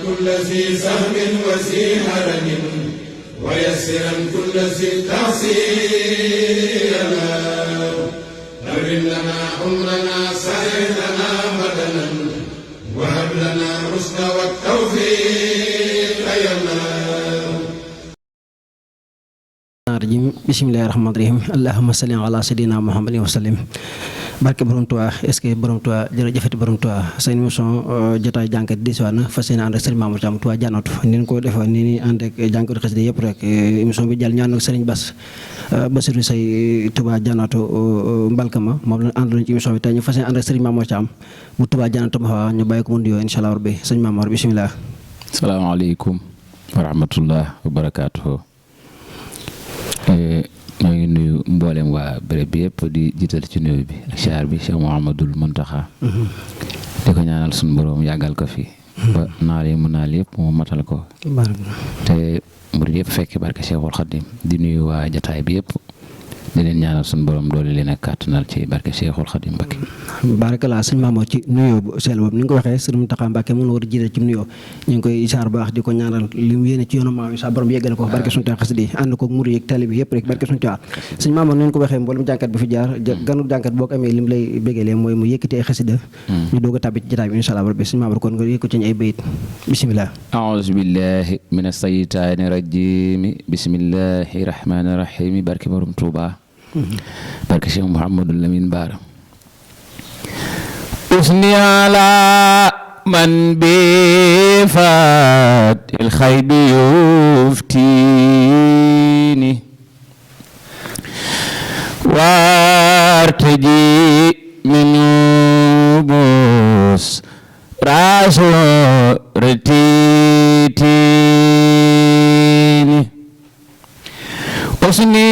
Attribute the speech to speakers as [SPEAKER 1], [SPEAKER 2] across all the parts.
[SPEAKER 1] كل ذي سهم وذي هرم ويسرا كل ذي تعسير أبرم لنا عمرنا سعر لنا بدنا وهب لنا الرشد والتوفيق يا
[SPEAKER 2] rajim bismillahir rahmanir rahim allahumma salli ala sayidina muhammadin wa sallim barke borom Tuubaa est-ce que borom Tuubaa jërëjëfati borom Tuubaa seen émission jotaay jànkat di siwaat na fas yéene ànd ak Serigne Mamour Thiam Touba Janatu ni ko defa ni ànd ak jànkatu xasida yëpp rek émission bi jàll ñaan ak Serigne Bass Bassirou Say Touba Janatu Mbalkama moom la àndaloon ci émission bi tey ñu fas yéene ànd ak Serigne Mamour Thiam bu Touba Janatu ma ñu bàyyi ko mu nuyoo inshallah rabbi Serigne Mamour bismillah.
[SPEAKER 3] Asalaamaaleykum wa rahmatullah wa barakaatuhu. maa ngi nuyu mboolem waa béréb bi yëpp di jiital ci nuyu bi ak siyaar bi Cheikh Mouhamadoul Mountakha di ko ñaanal suñu borom yàggal ko fi ba naal yi mu naal yëpp mu matal ko te murid yëpp fekk barke Cheikhul Khadim di nuyu waa jataay bi yëpp di leen ñaanal suñu borom doole leen ak kàttanal ci barke Cheikhul Khadim Mbacké.
[SPEAKER 2] barakallah sëñ Mamour ci nuyoo bu seel boobu ni nga ko waxee sëñ Mountakha Mbacké mun war a jiite ci nuyoo ñu ngi koy isaar baax di ko ñaanal li mu yéene ci yoonu maam yi sa borom yeggale ko barke suñu Tuubaa xasida yi ànd ko murid yeeg tali bi yëpp rek barke suñu Tuubaa sëñ Mamour ni nga ko waxee mboolem jànkat bi fi jaar ganu jànkat boo ko amee li mu lay bégalee mooy mu yëkkati ay xasida ñu doog a tàbbi ci jotaay bi inshallah rabbi sëñ Mamour kon nga yëkkati ay bayit bismillah
[SPEAKER 3] a'uuzu billahi mina saytaani rajiim bismillahi rahmaani rahiim barke borom Tuubaa barke Cheikh Mouhamadou Lamine Bara usni ala man bi fat il khaybi yuftini wartaji min bus raso retini usni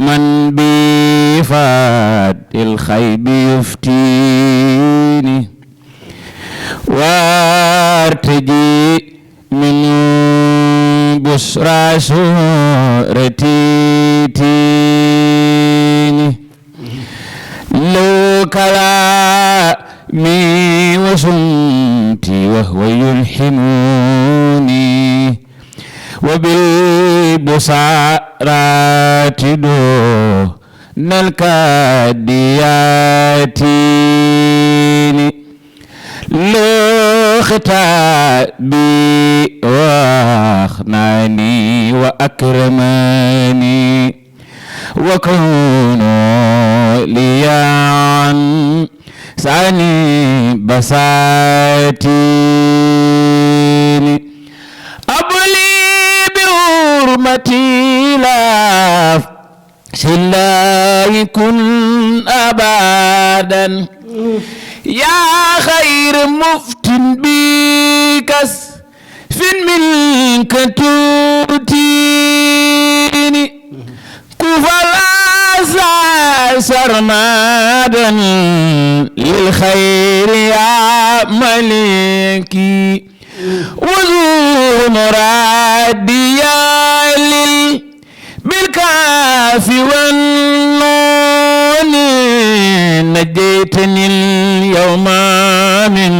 [SPEAKER 3] من بفات الخيب يفتيني وارتجي من بشرى سورتيني لو كلامي وسمتي وهو يلحموني وبالبصارات دون الكادياتين لو ختابي واخناني واكرماني وكونوا لي عن ساني بساتين أبلي حرمتي لا سلا يكن أبدا يا خير مفت بكس منك تؤتيني كفلا سرمادا للخير يا ملكي وذو مرادي بالكاف والنون نجيتني اليوم من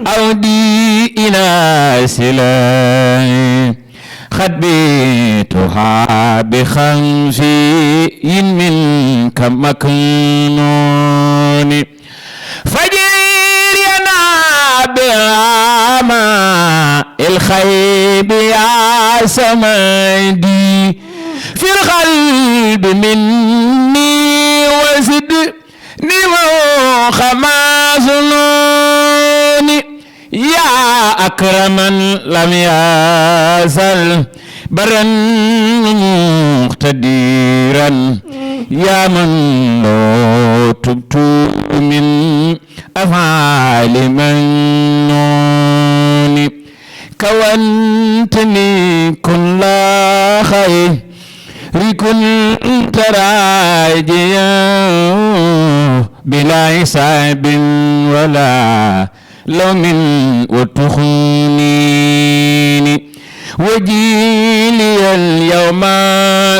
[SPEAKER 3] عودي إلى سلاي خبيتها بخمسين منك مكنون فجر ينا بعما الخيب يا سمدي في القلب مني وزدني وخمازنوني يا أكرما لم يزل برا مقتديرا يا من لو تبت من أفعال منوني كونتني كل خير كنت راجيا بلا حساب ولا لوم وتخونيني وجيلي اليوم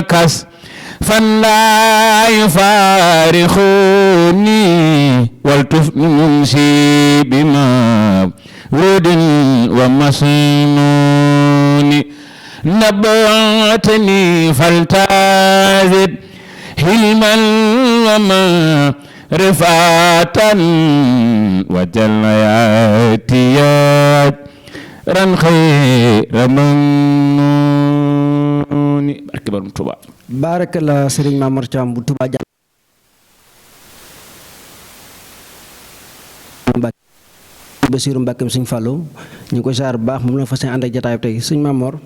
[SPEAKER 3] كس فلا يفارقوني والتف منسي بما مولود ومصنون نبعتني فلتزد حلما وما رفعة وجل ياتيات رن خير ممنون barke Borom Tuuba.
[SPEAKER 2] barakallah Serigne Mamor Thiam bu Touba Diagne Basiru Mbàkkeem Sëñ Fàllu ñu ngi koy saar bu baax moom la fas yéene ànd ak jotaay tey Sëñ Mamor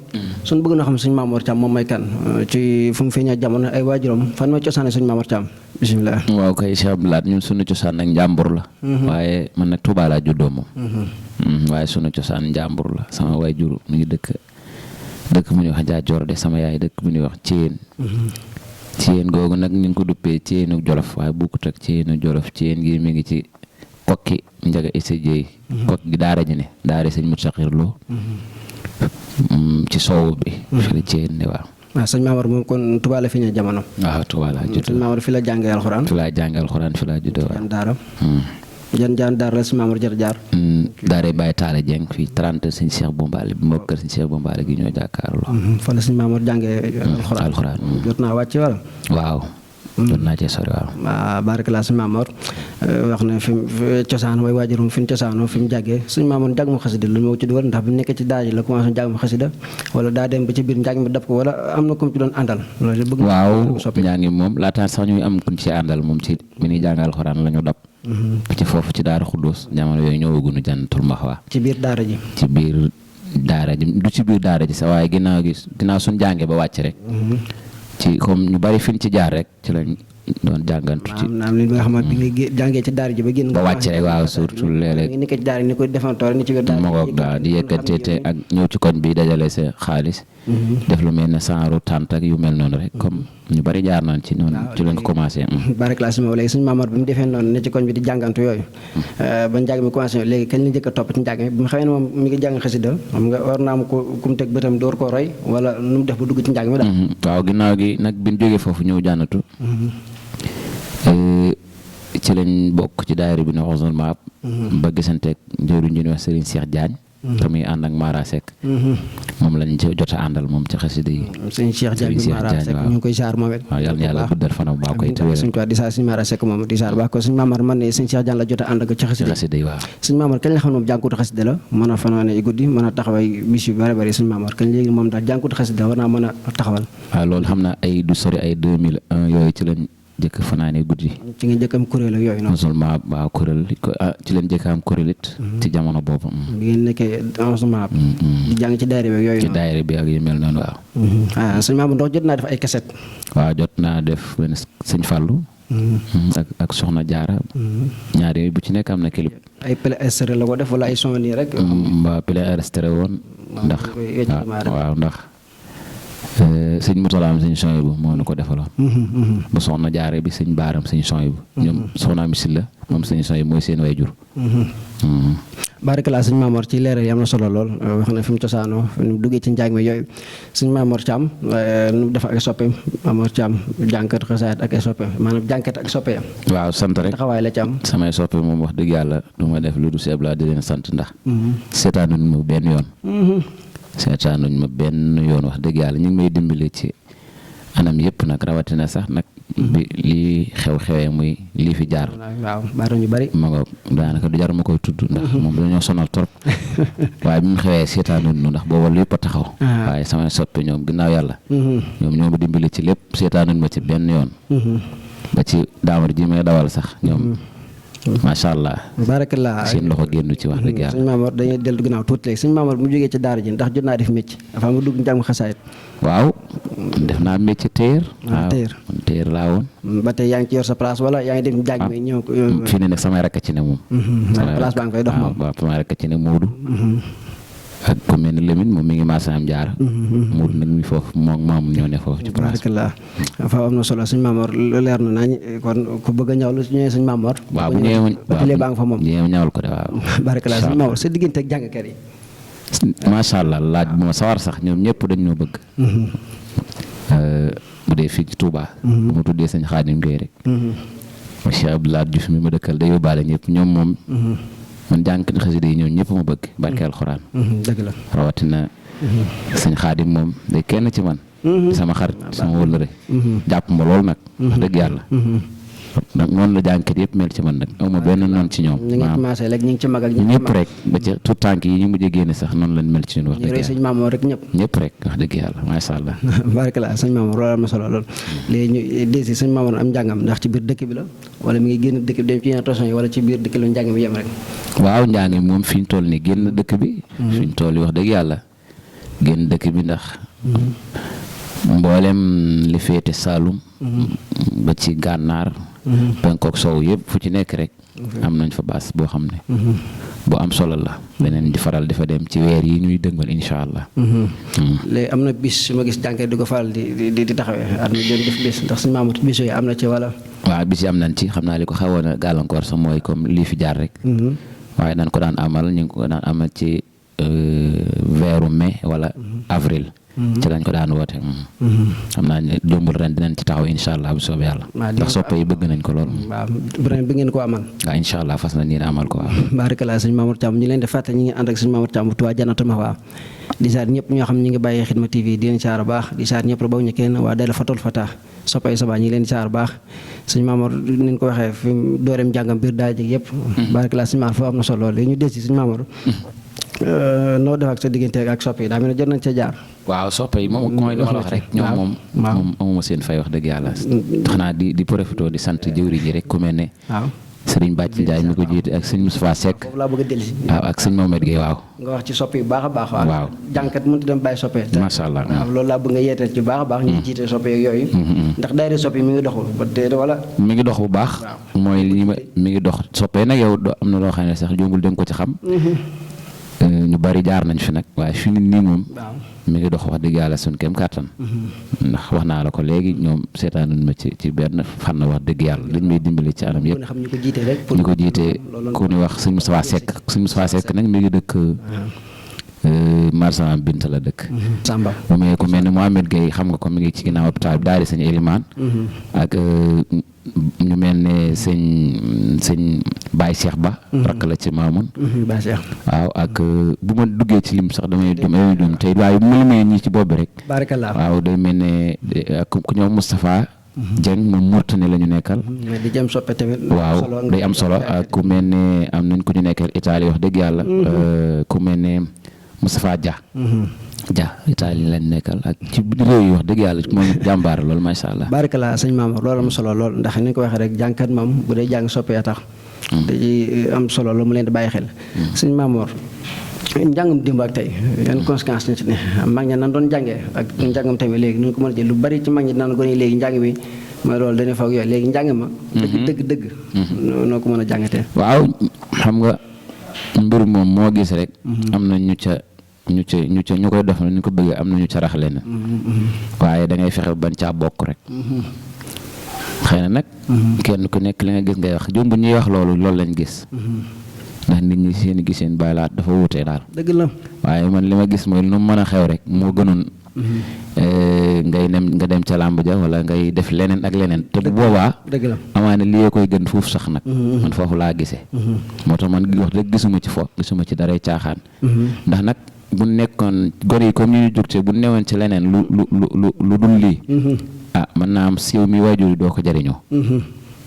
[SPEAKER 2] suñu bëgg na xam Sëñ Mamor Thiam moom may kan ci fu mu feeñee jamono ay waajuram fan mooy cosaane Sëñ Mamor Thiam bisimilah.
[SPEAKER 3] waaw kay Cheikh Abdoulaye ñun sunu cosaan nag njàmbur la. waaye man nag Touba laa juddoo moom. waaye sunu cosaan njàmbur la sama waajur mu ngi dëkk mu ñuy wax Jaajoor de sama yaay dëkk bu ñuy wax Thiène. Thiène googu nag ñu ngi ko duppee Thiène Jolof waaye bukkut ak Thiène Jolof Thiène gi mi ngi ci kokki njaga issa jeey kokki gi daara ji ne daara sëñ Mutsaxir Lo ci soowu bi fi la Thiène ne waaw.
[SPEAKER 2] waaw sëñ Mamor moom kon Touba la feeñee jamono.
[SPEAKER 3] waaw Touba laa juddoo
[SPEAKER 2] sëñ Mamor fi la jàngee alxuraan.
[SPEAKER 3] fi laa jàngee alxuraan fi laa juddoo waaw.
[SPEAKER 2] daara jaan daara la sëñ Mamor jar jaar.
[SPEAKER 3] daara Baye Talla Dieng fii 30 sëñ Cheikh Bombaale bi moo kër sëñ Cheikh Bombaale gi ñoo jàkkaarloo.
[SPEAKER 2] fa la sëñ Mamor jàngee
[SPEAKER 3] alxuraan
[SPEAKER 2] jot naa wàcc wala.
[SPEAKER 3] waaw. jot naa cee sori waaw.
[SPEAKER 2] waaw barakallah sëñ Mamor wax na fi mu cosaan way waajurum fi mu cosaanoo fi mu jàggee sëñ Mamor njàng mu xasida lu moo ci dugal ndax bi mu nekkee ci daara ji la commencé njàng mu xasida wala daa dem ba ci biir njàng mi dab ko wala am na comme ci doon àndal. loolu bëgg
[SPEAKER 3] waaw njàng mi moom laataan sax ñuy am kuñ ci àndal moom ci bi ñuy jàng alxuraan la ñu dab. ci foofu ci daara Xuddoos jamono yooyu ñëwaguñu Jannatul Maxwa.
[SPEAKER 2] ci biir daara ji.
[SPEAKER 3] ci biir daara ji du ci biir daara ji sax waaye ginnaaw suñ jàngee ba wàcc rek. ci comme ñu bari fin ci jaar rek ci lañ doon jàngantu ci.
[SPEAKER 2] naam li nga xam ne bi nga jàngee ci daara ji ba génn.
[SPEAKER 3] ba wàcc rek waaw surtout léeg-léeg.
[SPEAKER 2] ni ko ci daara ni ko defantoo rek ni ci biir daara
[SPEAKER 3] ma ngoog waaw di yëkkante te ak ñëw ci koñ bi dajale sa xaalis. def lu mel ne saaru tànt ak yu mel noonu rek comme ñu bari jaar nañ ci noonu. ci lañ commencé.
[SPEAKER 2] barakallah si moom léegi suñu Mamor bi mu defee noonu ne ci koñ bi di jàngantu yooyu. ba njàng mi commencé léegi kañ la njëkk a topp ci njàng mi bi mu xamee ne moom mi ngi jàng xasida xam nga war naa am ku mu teg bëtam door koo roy wala nu mu def ba dugg ci njàng mi daal.
[SPEAKER 3] waaw ginnaaw gi nag bi ñu jógee foofu ñëw jànnatu. ci lañ bokk ci daayira bi ne Husnul Maab. ba gisanteeg njëriñ ñu wax Serigne Cheikh Diagne. te muy ànd ak Mara Seck. moom lañ jot a àndal moom ci xasida yi.
[SPEAKER 2] sëñ Cheikh Diagne bi Mara Seck ñu ngi koy jaar moom it.
[SPEAKER 3] waaw yàlla na yàlla guddal fanam baa koy tëwee.
[SPEAKER 2] suñ tuwi di saa sëñ Mara Seck moom di jaar baax ko sëñ Mamor man ne sëñ Cheikh Diagne la jot a ànd ak ci xasida yi
[SPEAKER 3] waaw.
[SPEAKER 2] sëñ Mamor kañ la xam ne moom jànkutu xasida la mën a fanaane guddi mën a taxaway bis yu bari bari sëñ Mamor kañ léegi moom daal jànkutu xasida war naa mën a taxawal.
[SPEAKER 3] waaw loolu xam naa ay du sori ay 2001 yooyu ci lañ jëkk fanaane guddi.
[SPEAKER 2] ci nga jëkk am kuréel ak yooyu noonu.
[SPEAKER 3] Husnul Maab waaw kuréel ci leen jëkk am kuréel it. ci jamono boobu.
[SPEAKER 2] bi ngeen nekkee Husnul Maab. di jàng ci daayira bi ak yooyu noonu.
[SPEAKER 3] ci daayira bi ak yu mel noonu waaw.
[SPEAKER 2] sëñ Mamor ndox jot naa def ay kaset.
[SPEAKER 3] waaw jot naa def benn sëñ Fallou. ak Soxna Jaara. ñaar yooyu bu ci nekk am na clip.
[SPEAKER 2] ay play la ko def wala ay son nii rek.
[SPEAKER 3] mbaa play woon. ndax waaw ndax. sëñ Moutalaam sëñ Soyibu moo nu ko defaloon. ba soxna jaare bi sëñ Baaram sëñ Soyibu. ñoom soxna misil la moom sëñ Soyibu mooy seen way jur.
[SPEAKER 2] barakalaa sëñ Mamor ci leeral yi am na solo lool wax na fi mu cosaanoo fi mu duggee ci njàng mi yooyu sëñ Mamor Thiam nu mu def ak soppeem Mamor Thiam jànkat xasaayat ak soppeem maanaam jànkat ak soppeem.
[SPEAKER 3] waaw sant rek
[SPEAKER 2] taxawaay la ci am.
[SPEAKER 3] samay soppe moom wax dëgg yàlla du ma def lu du seebla di leen sant ndax. seetaanuñ ma benn yoon. seetaanuñ ma benn yoon wax dëgg yàlla ñu ngi may dimbali ci anam yëpp nag rawatina sax nag. bi lii xew-xewee muy lii fi jaar.
[SPEAKER 2] waaw bari ñu bari.
[SPEAKER 3] ma ngoog daanaka du jar ma koy tudd ndax moom dañoo sonal trop. waaye bi mu xewee seetaanuñ nu ndax booba lépp a taxaw. waaye samay soppe ñoom ginnaaw yàlla. ñoom ñoo ma dimbali ci lépp seetaanuñ ma ci benn yoon. ba ci daamar ji may dawal sax ñoom. macha allah.
[SPEAKER 2] barakallah
[SPEAKER 3] seen loxo génn ci wax dëgg yàlla.
[SPEAKER 2] sëñ Mamor dañuy dellu ginnaaw tuuti léegi sëñ Mamor mu jógee ci daara ji ndax jot naa def métier dafa mu dugg njàng xasaayit.
[SPEAKER 3] waaw def naa métier téer. waaw téer laa woon.
[SPEAKER 2] ba tey yaa ngi ci yor sa place wala yaa ngi dem njàng mi ñëw.
[SPEAKER 3] fii ne nag samay rakk ci ne moom.
[SPEAKER 2] place baa ngi fay dox moom.
[SPEAKER 3] waaw samay rakk ci ne Moodu. ak ku mel ne Lamine moom mi ngi maasam jaar. Moodu nag mi foofu moom ñoo ne foofu ci place.
[SPEAKER 2] barakallah fa am na solo sëñ Mamor leer na nañ kon ku bëgg a ñaw lu ñëwee sëñ Mamor.
[SPEAKER 3] waaw bu ñëwee
[SPEAKER 2] atelier baa nga fa moom.
[SPEAKER 3] ñawal ko de waaw.
[SPEAKER 2] barakallah sëñ Mamor sa diggante ak jàngkat yi.
[SPEAKER 3] macha allah laaj bu ma sawar sax ñoom ñëpp dañ ñoo bëgg. bu dee fii ci Touba. bu ma tuddee sëñ Xaadim Gueye rek. Cheikh Abdoulaye Diouf mi ma dëkkal day yóbbaale ñëpp ñoom moom. man jànkati xasida yi ñoom ñëpp ma bëgg barke alxuraan.
[SPEAKER 2] dëgg la
[SPEAKER 3] rawatina sëñ Xaadim moom day kenn ci man. sama xarit sama wëllëre. jàpp ma lool nag. wax dëgg yàlla. nag noonu la jànkat yëpp mel ci man nag aw ma benn noonu ci ñoom.
[SPEAKER 2] ñu ngi commencé léegi ñu ngi ci mag ak
[SPEAKER 3] ñëpp rek ba ci tout tànk yi ñu mujjee génne sax noonu lañ mel ci ñun wax dëgg yàlla
[SPEAKER 2] sëñ Mamour rek
[SPEAKER 3] ñëpp rek wax dëgg yàlla macha allah.
[SPEAKER 2] barakallah sëñ Mamour loolu am na solo lool léegi ñu desi sëñ Mamour am njàngam ndax ci biir dëkk bi la wala mi ngi génn dëkk bi dem ci yenn régions yi wala ci biir dëkk bi njàng mi yem rek.
[SPEAKER 3] waaw njàng mi moom fi ñu toll nii génn dëkk bi. fi ñu toll wax dëgg yàlla génn dëkk bi ndax. mboolem li féete Saalum. ba ci gànnaar. penkook soow yëpp fu ci nekk rek. am nañ fa baas boo xam ne. bu am solo la. beneen di faral di fa dem ci weer yi ñuy dëngal incha allah.
[SPEAKER 2] léegi am na bis su ma gis jànkat di ko faral di taxawee at mi jëm def bis ndax suñu maamu bis yooyu am na ci wala.
[SPEAKER 3] waaw bis yi am nañ ci xam naa li ko xawoon a gàllankoor sax mooy comme lii fi jaar rek. waaye dañ ko daan amal ñu ngi ko daan amal ci weeru mai wala avril. ci lañ ko daan woote. xam naa ne jombul ren dinañ ci taxaw incha allah bu soobee yàlla. ndax soppe yi bëgg nañ ko lool.
[SPEAKER 2] waaw ren bi ngeen ko amal.
[SPEAKER 3] waaw incha allah fas na nii amal ko waaw.
[SPEAKER 2] barakallah sëñ Mamour Thiam ñu leen di fàtte ñu ngi ànd ak sëñ Mamour Thiam bu Touba Jannatul Mahwa di saar ñëpp ñoo xam ne ñu ngi bàyyi Xidma TV di leen saar baax di saar ñëpp ba ñu kenn waa Della Fatul Fatah soppay sabaa ñu ngi leen di saar baax sëñ Mamour ni ñu ko waxee fi dooreem jàngam biir daa jeg yëpp. barakallah sëñ Mamour foofu am na solo léegi ñu des ci sëñ Mamour noo def ak sa diggante ak soppe yi daa mel ne jot nañ ca jaar.
[SPEAKER 3] waaw soppe yi moom mooy li ma la wax rek. ñoom moom amuma seen fay wax dëgg yàlla. xanaa di profité di sant jëwri ji rek ku mel ne. waaw Serigne Bàcc Ndiaye mi ko jiite ak sëñ Moustapha Seck.
[SPEAKER 2] foofu laa bëgg a dellusi.
[SPEAKER 3] waaw ak sëñ Mohamed Gueye waaw. nga
[SPEAKER 2] wax ci soppe yu baax a baax.
[SPEAKER 3] waaw
[SPEAKER 2] jànkat mënut a dem bàyyi soppe.
[SPEAKER 3] macha allah
[SPEAKER 2] waaw loolu laa bëgg nga yeeteel ci baax a baax. ñu jiite soppe yooyu. ndax daayira soppe mi ngi doxul ba tey wala.
[SPEAKER 3] mi ngi dox bu baax. mooy li ma mi ngi dox soppe nag yow am na loo xam ne sax jombul da nga ko ci xam. ñu bari jaar nañ fi nag waaye fi mu nii moom. mi ngi dox wax dëgg yàlla suñ kem kàttan. ndax wax naa la ko léegi ñoom seetaanuñ ma ci benn fànn wax dëgg yàlla dañ may dimbali ci anam yëpp.
[SPEAKER 2] ñu ko jiite rek.
[SPEAKER 3] ñu ko jiite ku ñuy wax sëñ Moustapha Seck sëñ Moustapha Seck nag mi ngi dëkk. Marsana Bint la dëkk.
[SPEAKER 2] Samba
[SPEAKER 3] bu may ku mel ne Mohamed Gueye xam nga ko mi ngi ci ginnaaw hôpital bi daal di sëñ Elimaan. ak ñu mel ne sëñ Baye Cheikh Ba. rakk la ci Mamoun.
[SPEAKER 2] Baye Cheikh.
[SPEAKER 3] waaw ak bu ma duggee ci lim sax damay dum tey waaye bu ma limee ñii ci bopp bi rek.
[SPEAKER 2] barakallah
[SPEAKER 3] waaw day mel ne ku ñëw Moustapha. Dieng moom Mourtani la ñu nekkal.
[SPEAKER 2] mais di jëm soppe tamit.
[SPEAKER 3] waaw day am solo ak ku mel ne am nañ ku ñu nekkal Italie wax dëgg yàlla. ku mel ne Moustapha Dia. Dia Italie lañ nekkal ak ci réew yi wax dëgg yàlla moom jàmbaar lool macha allah.
[SPEAKER 2] barakallah sëñ Mamour loolu am solo lool ndax ni nga ko waxee rek jàngkat moom bu dee jàng soppe a tax. dañuy am solo lu mu leen di bàyyi xel. sëñ Mamour njàngam démb ak tey yan conséquence ñu ci ne mag ña nan doon jàngee ak njàngam tamit léegi nu ko mën a jël lu bari ci mag ñi daan gone léegi njàng mi mooy loolu dañuy foog yooyu léegi njàng ma. dëgg noo ko mën a jàngatee.
[SPEAKER 3] waaw xam nga mbir moom moo gis rek. am na ñu koy def ñu ko bëggee am na ñu ca rax leen. waaye da ngay fexe bañ caa bokk rek. xëy na nag. kenn ku nekk li nga gis ngay wax jumb ñuy wax loolu lañ gis. ndax nit ñi seen giseen bàyyi laat dafa wutee daal.
[SPEAKER 2] dëgg la
[SPEAKER 3] waaye man li ma gis mooy nu mu mën a xew rek moo gënoon. nga dem ca làmb ja wala ngay def leneen ak leneen. te bu boobaa.
[SPEAKER 2] dëgg la
[SPEAKER 3] amaana lii koy gën foofu sax nag. man foofu laa gisee. moo tax man wax dëgg gisuma ci daray caaxaan. ndax nag bu nekkoon gor yi comme ni ñu jugte bu newoon ci leneen lu dul lii. mën naa am siiw mi waajur yi doo ko jariñoo.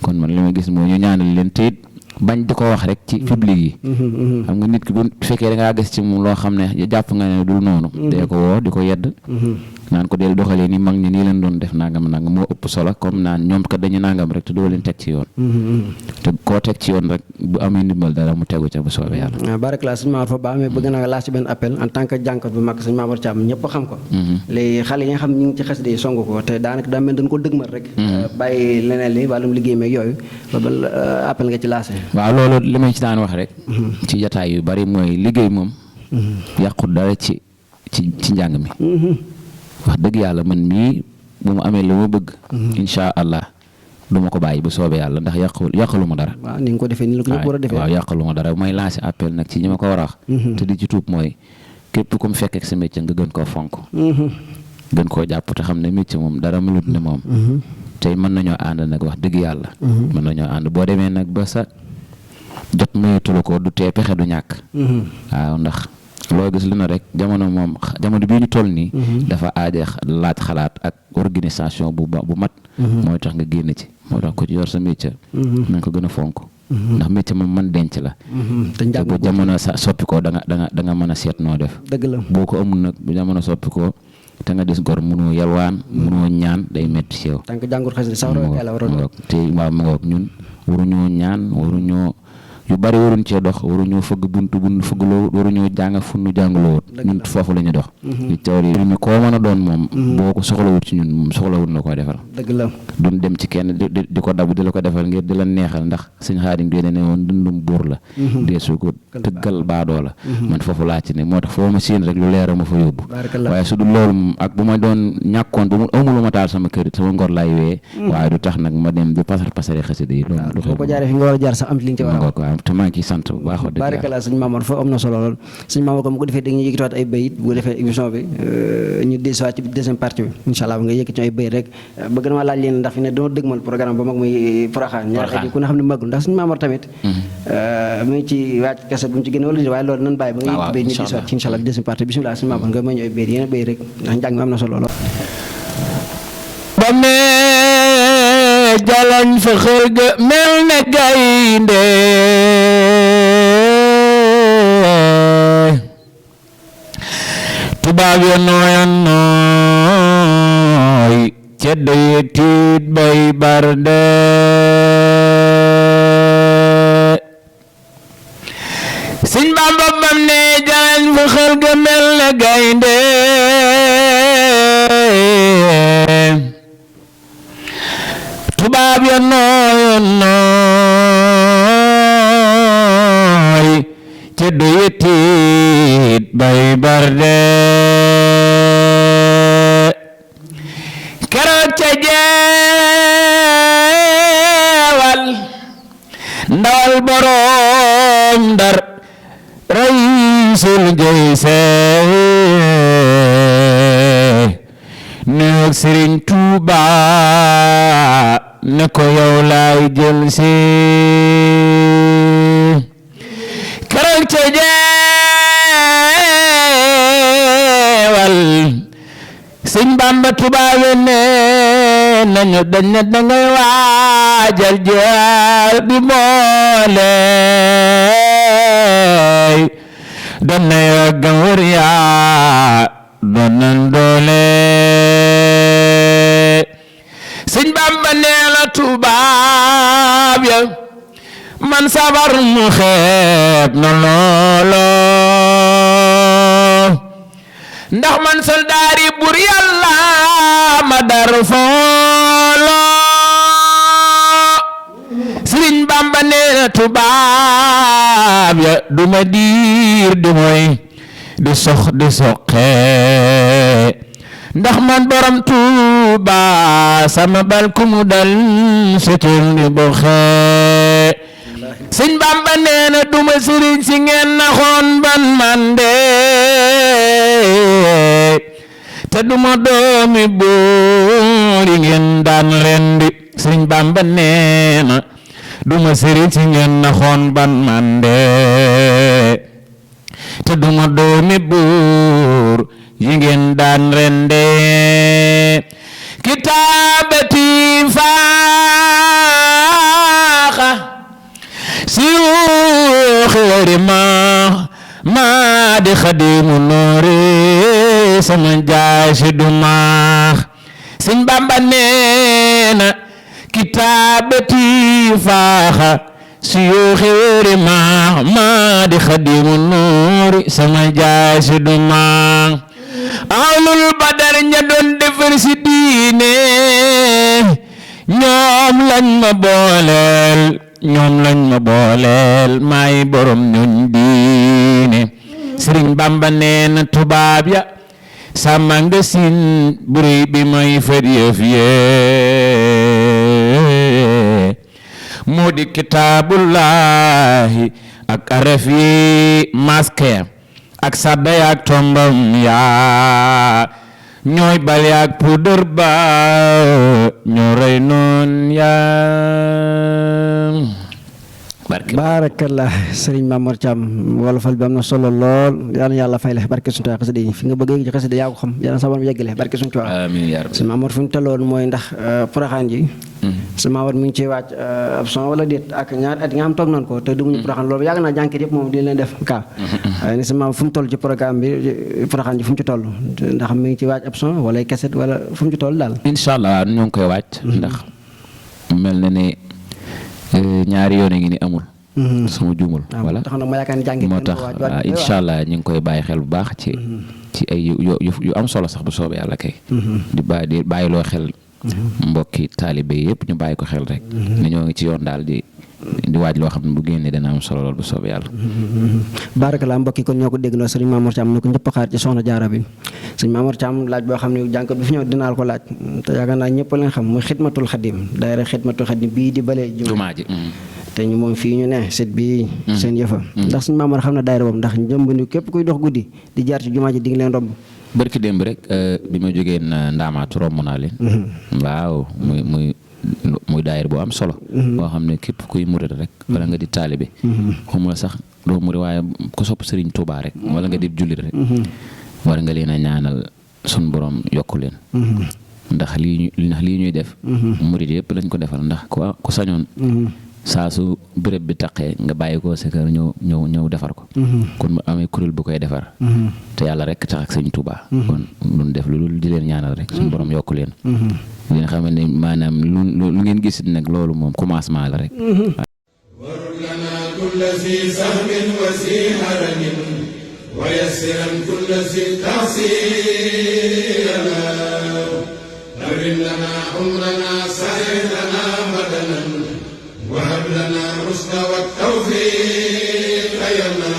[SPEAKER 3] kon man li ma gis mooy ñu ñaanal leen te bañ di ko wax rek ci public yi. xam nga nit ki bu fekkee da ngaa gis ci moom loo xam ne jàpp nga ne dul noonu. dee ko woo di ko yedd. naan ko del doxalee ni mag ñi nii leen doon def nangam moo ëpp solo comme naan ñoom kat dañu nangam rek te doo leen teg ci yoon. te koo teg ci yoon rek bu amee ndimbal dara mu tegu ca bu soobee yàlla.
[SPEAKER 2] barakallah sëñ Mamour fa baax mais bëgg naa laaj ci benn appel en tant que jànkat bu mag sëñ Mamour Thiam ñëpp xam ko. léegi xale yi nga xam ñu ngi ci xasida yi song ko te daanaka daa mel dañ ko dëgmal rek. bàyyi leneen li wàllum liggéey meeg yooyu loolu appel nga ci laase.
[SPEAKER 3] waaw loolu li may ci daan wax rek. ci jataay yu bari mooy liggéey moom. yàqut dara ci njàng mi. wax dëgg yàlla man mii bu mu amee la ma bëgg. incha allah du ma ko bàyyi bu soobee yàlla ndax yàqalu ma dara.
[SPEAKER 2] waaw ni nga ko defee ni la ko ñëpp war a defee.
[SPEAKER 3] waaw yàqalu ma dara mooy lancer appel nag ci ñi ma ko war a wax. te di ci tuub mooy képp ku mu fekk ak sa métier nga gën koo fonk. gën koo jàpp te xam ne métier moom dara melut ne moom. tey mën nañoo ànd nag wax dëgg yàlla. mën nañoo ànd boo demee nag ba sa jot mayetulu ko du tee pexe du ñàkk waaw ndax loo gis lu na rek jamono bii ñu toll nii dafa aaje laaj xalaat ak organisation bu mat mooy tax nga génn ci moo tax ko ci yor sa métier na nga ko gën a fonk ndax métier moom man denc la te bu jamono soppi ko da nga mën a seet noo def
[SPEAKER 2] dëgg la
[SPEAKER 3] boo ko amul nag bu jamono soppi ko te nga des gor mënoo yalwaan mënoo ñaan day metti ci yow
[SPEAKER 2] tànk jàngur xasida sax roog
[SPEAKER 3] te waaw ma ngoog ñun waruñoo ñaan waruñoo yu bari waruñ cee dox waruñoo fëgg buntu fëggloo waruñoo jàng fu nu jàngaloo ñun foofu la ñu dox li tawr yi mi koo mën a doon moom boo ko soxlawut ci ñun moom soxlawut na koo defal
[SPEAKER 2] dëgg la
[SPEAKER 3] duñ dem ci kenn di ko dabu di la ko defal ngir di la neexal ndax sëñ Xaadim bi ne woon dundum buur la dee su ko tëggal baadoo la man foofu laa ci ne moo tax foo ma siin rek lu leer ma fa yóbbu waaye su dul loolu moom ak bu ma doon ñàkkoon bu mu amulu ma taal sama kër sama ngor laay wee waaye du tax nag ma dem di pasare xasida yi
[SPEAKER 2] boo ko jaaree fi nga war a jaar sax am li nga ci war a
[SPEAKER 3] te maa ngi ciy sant bu baax.
[SPEAKER 2] baarikala sëñ Mamour foofu am na solo lool sëñ Mamour comme bu ko defee da nga yëkkatiwaat ay bayit bu ko defee émission bi ñu dellusiwaat ci deuxième partie bi incha allah nga yëkkati ay bayit rek bëgg na ma laaj leen ndax fi ne dama dëgmal programme ba mag muy Porokhane ñaar at yi ku ne xam ne magul ndax sëñ Mamour tamit mu ngi ci waaj kese bu mu ci génne wala waaye loolu nan bàyyi ba nga yëkkati bayit ñu dellusiwaat ci incha allah deuxième partie bismillah sëñ Mamour nga may ñu ay bayit yéen a bayit rek ndax njàng mi am na solo lool
[SPEAKER 4] jalañ fa xër ga mel ne gaynde tubaab ya nooyan nooy ceddo ye tiit bay barde Sëñ Bamba bam ne jalañ fa xër ga mel ne gaynde tubaab ya nooy nooy ceddo ye tiit bay barde keroog ca jeewal ndawal borom Ndar raysul jeyse nuyoog Sëriñ Tuuba ne ko yow laay jël si keroog ca jeewal Sëñ Bamba tubaabe ne nañu dañ ne dangay waajal jeer bi boole doon na yoo gawar yaa doon nan doole Sëñ Bamba nee la tubaab ya man sabar mu xeeb na loolo ndax man soldaari bur Yàlla ma dar foolo Sëriñ Bamba nee la tubaab ya du ma diir di moy di sox di soqe ndax man borom Tuuba sama bal ku mu dal sotul di boxe Sëñ Bamba nee na duma sëriñ si ngeen naxoon ban man de te duma doomi buur yi ngeen daan rendi Sëñ Bamba nee na duma sëriñ si ngeen naxoon ban man de te duma doomi buur yi ngeen daan rende kitaabati faaxa siyuuxi ma di xadimu noori sama jaasi du maax Sëñ Bamba nee na kitaabati faaxa siyuuxi ma di xadimu noori sama jaasi du maax awlul badar ña doon defar si diine ñoom lañ ma booleel maay borom ñun diine Sëriñ Bamba nee na tubaab ya sama nga sin buri bi may fër yëf yee moo di kitaabullahi ak araf yi maske ak sadda yaak tombam yaa ñooy bal yaak puudar ba ñoo rey noon yaa
[SPEAKER 3] barke
[SPEAKER 2] baarakallah sëriñ Mamour Thiam wolofal bi am na solo lool yal na yàlla fay la barke suñu Tuubaa xasida yi fi nga bëgg ci xasida yaa ko xam yal na sa borom yeggale barke suñu Tuubaa
[SPEAKER 3] amiin yaa rabbi
[SPEAKER 2] sëriñ Mamour fu ñu tolloon mooy ndax Porokhane ji sëriñ Mamour mi ngi ciy wàcc ab son wala déet ak ñaari at yi nga xam toog nañ ko te dugguñu Porokhane loolu yàgg naa jànket yëpp moom di leen def kaa waaye ne sëriñ Mamour fu mu toll ci programme bi Porokhane ji fu mu ci toll ndax mi ngi ci wàcc ab son wala keset wala fu mu ci toll daal
[SPEAKER 3] incha allah ñoo ngi koy wàcc ndax mel na ne ñaari yoon ngi ni amul sama juumul voilà
[SPEAKER 2] tax na ma yaakaar ni jànget
[SPEAKER 3] moo tax incha allah ñu ngi koy bàyyi xel bu baax ci ay yu am solo sax bu soobee yàlla kay di bàyyiloo xel mbokki taalibe yëpp ñu bàyyi ko xel rek ne ñoo ngi ci yoon daal di waaj loo xam ne bu génnee dana am solo lool bu soobee yàlla
[SPEAKER 2] barakalaa mbokki kon ñoo ko dégg noo sëriñ Mamour Thiam ne ko ñëpp xaar ci soxna jaara bi sëriñ Mamour Thiam laaj boo xam ne jànkat bi fi ñëw dinaa ko laaj te yaakaar naa ñëpp leen xam muy xidmatul xadim daayira xidmatul xadim bii di bale
[SPEAKER 3] jumaa ji
[SPEAKER 2] te ñu moom fii ñu ne set bii seen yëfa ndax sëriñ Mamour xam na daayira boobu ndax njëmbandi képp kuy dox guddi di jaar ci jumaa ji di nga leen romb
[SPEAKER 3] bërki démb rek bi ma jógee ndaamaatu romb naa leen waaw muy daayir bu am solo boo xam ne képp kuy murid rek wala nga di taalibe xamula sax doo murid waaye ku sopp Sëriñ Tuubaa rek wala nga di jullit rek war nga leen a ñaanal sun borom yokku leen ndax lii ñuy def murid yëpp lañ ko defal ndax ku sañoon saa su béréb bi taqee nga bàyyi ko sa kër ñëw defar ko kon mu amee kuréel bu koy defar te yàlla rek tax ak Sëriñ Tuubaa kon luñ def lu di leen ñaanal rek suñu borom yokku leen li nga xam ne maanaam lu ngeen gisit nag loolu moom commencement la rek
[SPEAKER 1] warul lana kulla si sahmin wa si haramin wa yassiran kulla si taxsirana awrim lana umrana sahir lana badanan wa hab lana rusda wa tawfiq ayana